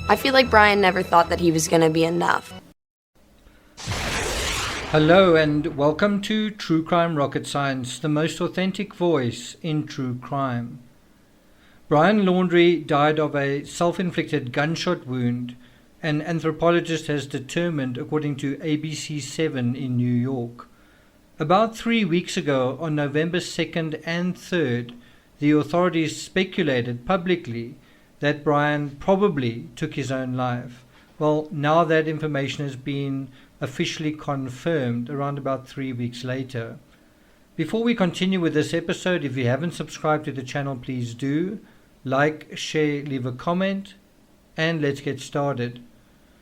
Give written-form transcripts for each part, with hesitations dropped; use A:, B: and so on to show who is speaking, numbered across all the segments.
A: I feel like Brian never thought that he was going to be enough.
B: Hello and welcome to True Crime Rocket Science, the most authentic voice in true crime. Brian Laundrie died of a self-inflicted gunshot wound, an anthropologist has determined, according to ABC7 in New York. About 3 weeks ago, on November 2nd and 3rd, the authorities speculated publicly that Brian probably took his own life. Well, now that information has been officially confirmed around about 3 weeks later. Before we continue with this episode, if you haven't subscribed to the channel, please do. Like, share, leave a comment, and let's get started.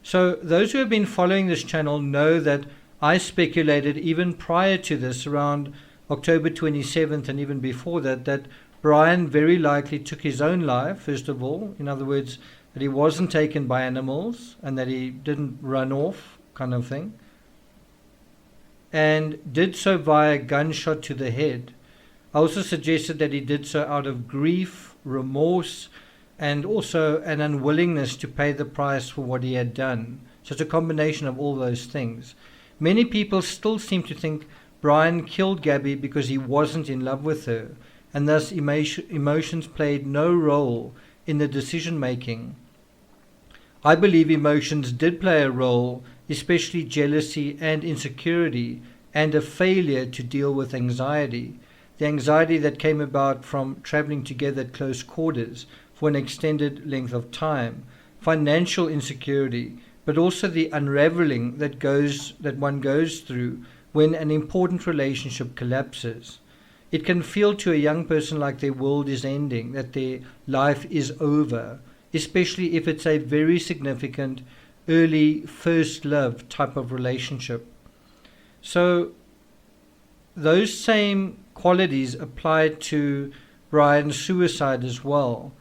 B: So those who have been following this channel know that I speculated even prior to this, around October 27th and even before that, that Brian very likely took his own life, first of all. In other words, that he wasn't taken by animals and that he didn't run off, kind of thing, and did so via gunshot to the head. I also suggested that he did so out of grief, remorse, and also an unwillingness to pay the price for what he had done. So it's a combination of all those things. Many people still seem to think Brian killed Gabby because he wasn't in love with her, and thus emotions played no role in the decision making. I believe emotions did play a role, especially jealousy and insecurity, and a failure to deal with anxiety. The anxiety that came about from traveling together at close quarters for an extended length of time, financial insecurity, but also the unraveling that one goes through when an important relationship collapses. It can feel to a young person like their world is ending, that their life is over, especially if it's a very significant early first love type of relationship. So those same qualities apply to Brian's suicide as well.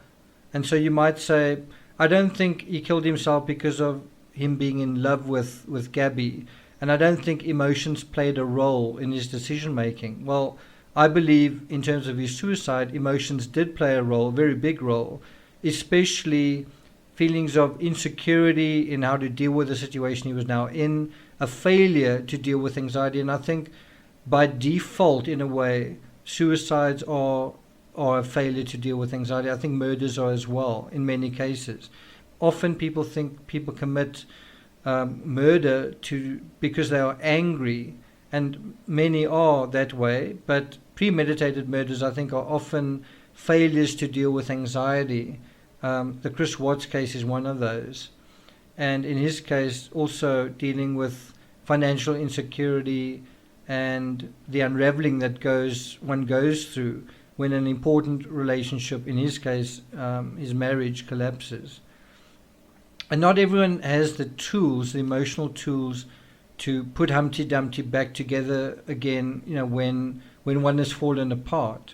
B: And so you might say, I don't think he killed himself because of him being in love with Gabby, and I don't think emotions played a role in his decision making. Well, I believe in terms of his suicide, emotions did play a role, a very big role, especially feelings of insecurity in how to deal with the situation he was now in, a failure to deal with anxiety. And I think by default, in a way, suicides are a failure to deal with anxiety. I think murders are as well, in many cases. Often people think people commit murder because they are angry, and many are that way, but premeditated murders, I think, are often failures to deal with anxiety. The Chris Watts case is one of those. And in his case, also dealing with financial insecurity and the unraveling that one goes through when an important relationship, in his case, his marriage, collapses. And not everyone has the tools, the emotional tools, to put Humpty Dumpty back together again, when one has fallen apart.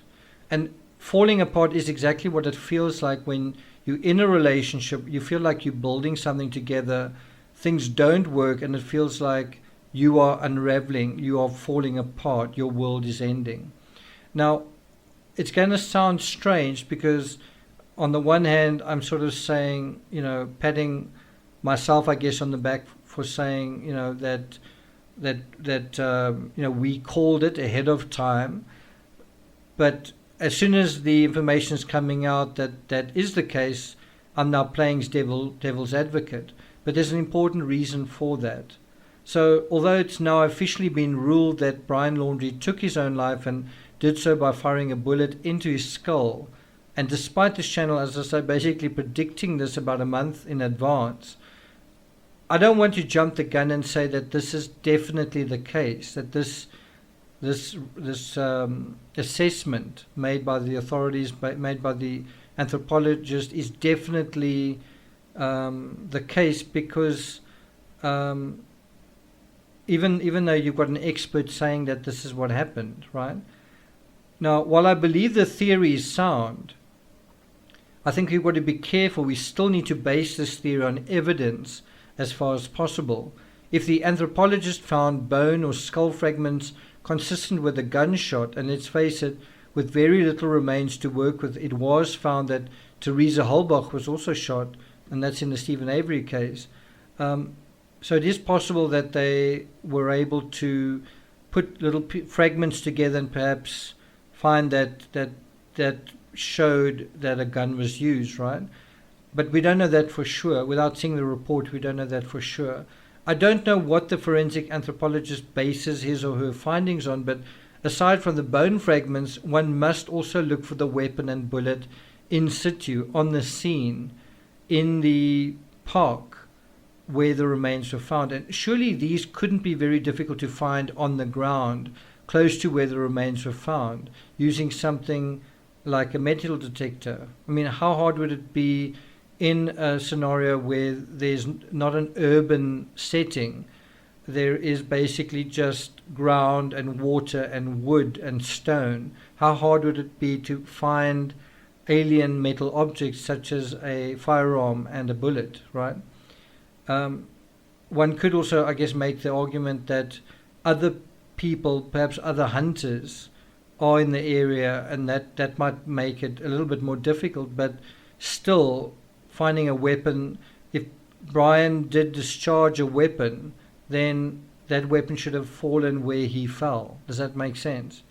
B: And falling apart is exactly what it feels like when you're in a relationship, you feel like you're building something together, things don't work, and it feels like you are unraveling, you are falling apart, your world is ending. Now, it's going to sound strange because on the one hand, I'm sort of saying, patting myself, I guess, on the back for saying, that we called it ahead of time. But as soon as the information is coming out that is the case, I'm now playing devil's advocate. But there's an important reason for that. So although it's now officially been ruled that Brian Laundrie took his own life and did so by firing a bullet into his skull, and despite this channel, as I say, basically predicting this about a month in advance, I don't want to jump the gun and say that this is definitely the case, that this assessment made by the authorities, made by the anthropologist, is definitely the case, because even though you've got an expert saying that this is what happened, right? Now, while I believe the theory is sound, I think we've got to be careful. We still need to base this theory on evidence as far as possible. If the anthropologist found bone or skull fragments consistent with a gunshot, and let's face it, with very little remains to work with, it was found that Teresa Holbach was also shot and that's in the Stephen Avery case. So it is possible that they were able to put little fragments together and perhaps find that showed that a gun was used, right? But we don't know that for sure. Without seeing the report, we don't know that for sure. I don't know what the forensic anthropologist bases his or her findings on, but aside from the bone fragments, one must also look for the weapon and bullet in situ, on the scene, in the park where the remains were found. And surely these couldn't be very difficult to find on the ground, close to where the remains were found, using something like a metal detector. I mean, how hard would it be in a scenario where there's not an urban setting? There is basically just ground and water and wood and stone. How hard would it be to find alien metal objects such as a firearm and a bullet, right? One could also, I guess, make the argument that other people, perhaps other hunters, are in the area, and that might make it a little bit more difficult, but still finding a weapon, if Brian did discharge a weapon, then that weapon should have fallen where he fell. Does that make sense?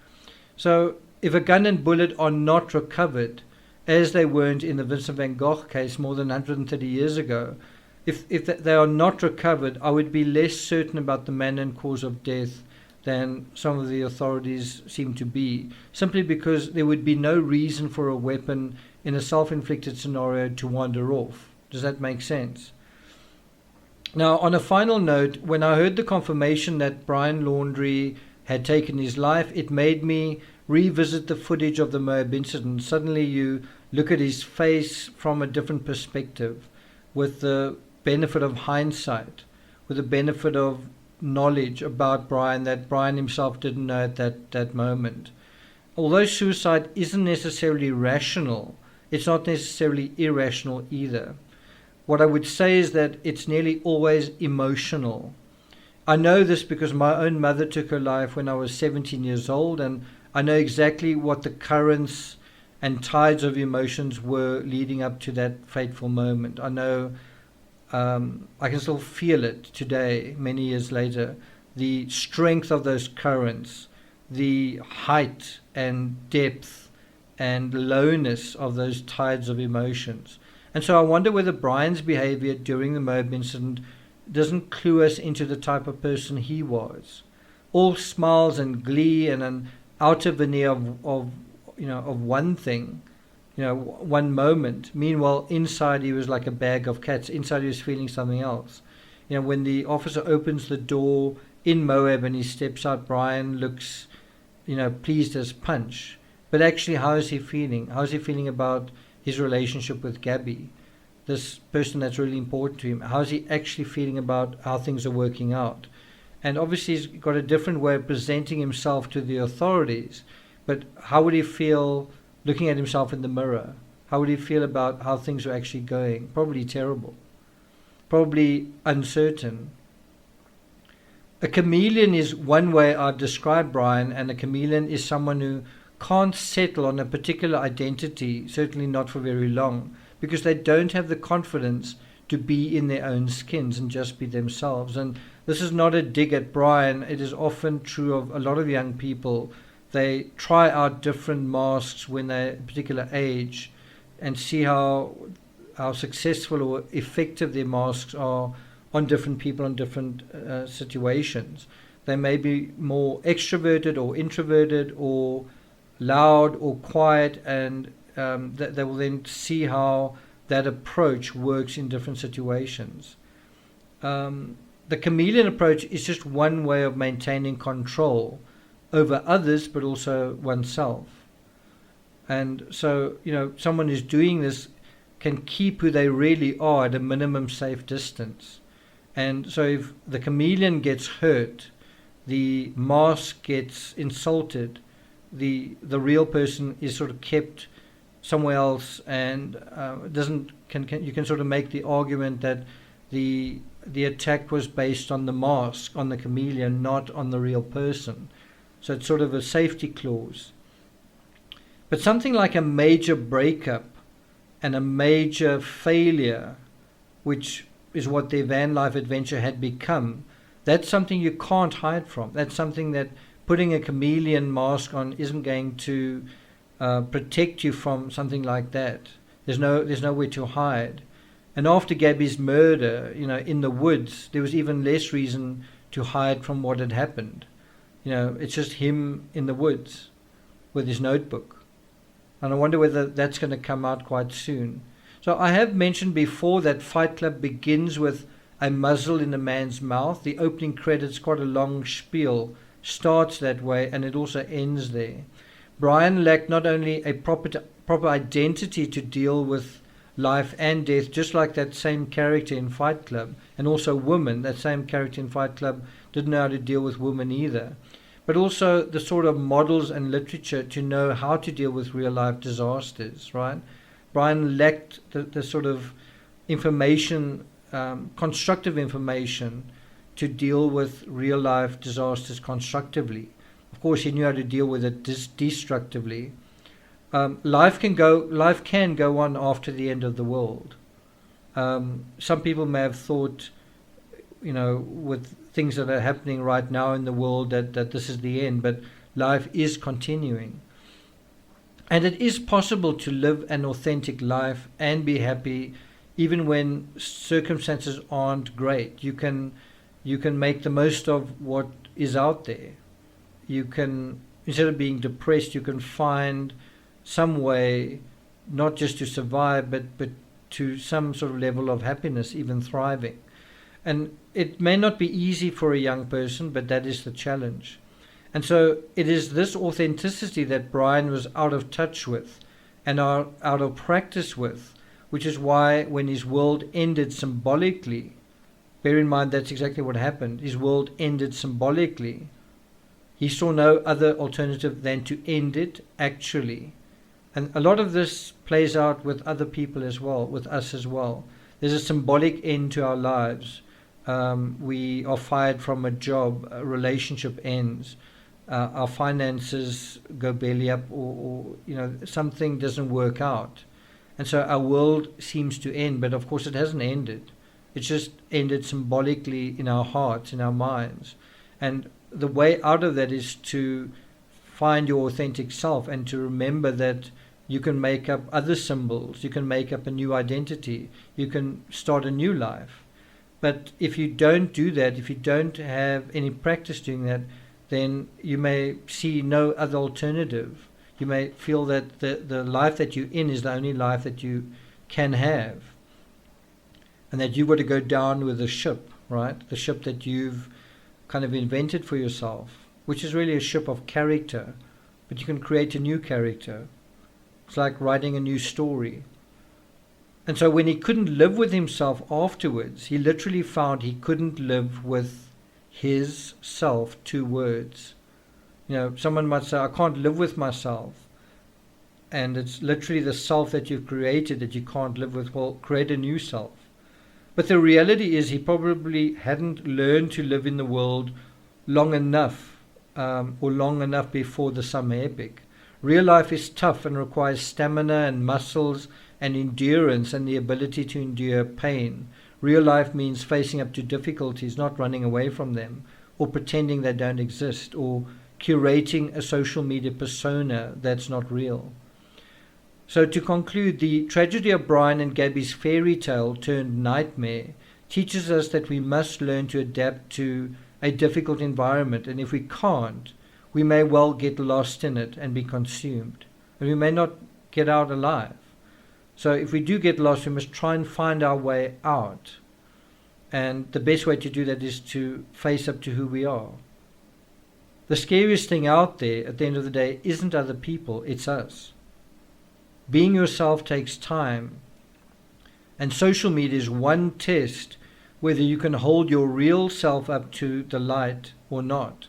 B: So if a gun and bullet are not recovered, as they weren't in the Vincent van Gogh case more than 130 years ago, if they are not recovered, I would be less certain about the manner and cause of death than some of the authorities seem to be, simply because there would be no reason for a weapon in a self-inflicted scenario to wander off. Does that make sense? Now, on a final note, when I heard the confirmation that Brian Laundrie had taken his life, it made me revisit the footage of the Moab incident. Suddenly you look at his face from a different perspective, with the benefit of hindsight, with the benefit of knowledge about Brian that Brian himself didn't know at that moment. Although suicide isn't necessarily rational, it's not necessarily irrational either. What I would say is that it's nearly always emotional. I know this because my own mother took her life when I was 17 years old, and I know exactly what the currents and tides of emotions were leading up to that fateful moment. I know I can still feel it today, many years later, the strength of those currents, the height and depth and lowness of those tides of emotions. And so I wonder whether Brian's behavior during the Moab incident doesn't clue us into the type of person he was. All smiles and glee and an outer veneer of one thing, one moment. Meanwhile, inside he was like a bag of cats. Inside he was feeling something else. When the officer opens the door in Moab and he steps out, Brian looks, pleased as punch. But actually, how is he feeling? How is he feeling about his relationship with Gabby, this person that's really important to him? How is he actually feeling about how things are working out? And obviously he's got a different way of presenting himself to the authorities, but how would he feel looking at himself in the mirror? How would he feel about how things are actually going? Probably terrible, probably uncertain. A chameleon is one way I'd describe Brian, and a chameleon is someone who can't settle on a particular identity, certainly not for very long, because they don't have the confidence to be in their own skins and just be themselves. And this is not a dig at Brian. It is often true of a lot of young people. They try out different masks when they're a particular age and see how successful or effective their masks are on different people, on different situations. They may be more extroverted or introverted or loud or quiet, and they will then see how that approach works in different situations. The chameleon approach is just one way of maintaining control over others, but also oneself. And so, someone who's doing this can keep who they really are at a minimum safe distance. And so if the chameleon gets hurt, the mask gets insulted, the real person is sort of kept somewhere else, and you can sort of make the argument that the attack was based on the mask, on the chameleon, not on the real person. So it's sort of a safety clause. But something like a major breakup and a major failure which is what their van life adventure had become, that's something you can't hide from. That's something that putting a chameleon mask on isn't going to protect you from something like that. There's nowhere to hide. And after Gabby's murder, in the woods, there was even less reason to hide from what had happened. It's just him in the woods with his notebook. And I wonder whether that's going to come out quite soon. So I have mentioned before that Fight Club begins with a muzzle in a man's mouth. The opening credits, quite a long spiel, starts that way, and it also ends there. Brian lacked not only a proper identity to deal with life and death, just like that same character in Fight Club, and also women. That same character in Fight Club didn't know how to deal with women either. But also the sort of models and literature to know how to deal with real life disasters, right? Brian lacked the sort of information, constructive information, to deal with real life disasters constructively. Of course, he knew how to deal with it destructively. Life can go on after the end of the world. Some people may have thought, with things that are happening right now in the world, that this is the end, but life is continuing. And it is possible to live an authentic life and be happy even when circumstances aren't great. You can make the most of what is out there. You can, instead of being depressed, you can find some way not just to survive, but to some sort of level of happiness, even thriving. And it may not be easy for a young person, but that is the challenge. And so it is this authenticity that Brian was out of touch with and out of practice with, which is why when his world ended symbolically, bear in mind that's exactly what happened, his world ended symbolically. He saw no other alternative than to end it actually. And a lot of this plays out with other people as well, with us as well. There's a symbolic end to our lives. We are fired from a job, a relationship ends, our finances go belly up, or something doesn't work out. And so our world seems to end, but of course it hasn't ended. It's just ended symbolically in our hearts, in our minds. And the way out of that is to find your authentic self and to remember that you can make up other symbols, you can make up a new identity, you can start a new life. But if you don't do that, if you don't have any practice doing that, then you may see no other alternative. You may feel that the life that you're in is the only life that you can have. And that you've got to go down with the ship, right? The ship that you've kind of invented for yourself, which is really a ship of character. But you can create a new character. It's like writing a new story. And so when he couldn't live with himself afterwards, he literally found he couldn't live with his self, 2 words. Someone might say, I can't live with myself. And it's literally the self that you've created that you can't live with. Well, create a new self. But the reality is he probably hadn't learned to live in the world long enough, or long enough before the summer epic. Real life is tough and requires stamina and muscles and endurance and the ability to endure pain. Real life means facing up to difficulties, not running away from them, or pretending they don't exist, or curating a social media persona that's not real. So to conclude, the tragedy of Brian and Gabby's fairy tale turned nightmare teaches us that we must learn to adapt to a difficult environment, and if we can't, we may well get lost in it and be consumed, and we may not get out alive. So if we do get lost, we must try and find our way out, and the best way to do that is to face up to who we are. The scariest thing out there at the end of the day isn't other people, it's us. Being yourself takes time, and social media is one test whether you can hold your real self up to the light or not.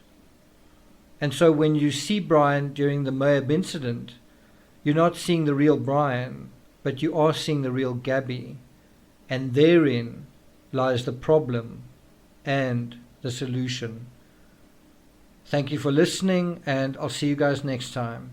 B: And so when you see Brian during the Moab incident, you're not seeing the real Brian, but you are seeing the real Gabby, and therein lies the problem and the solution. Thank you for listening, and I'll see you guys next time.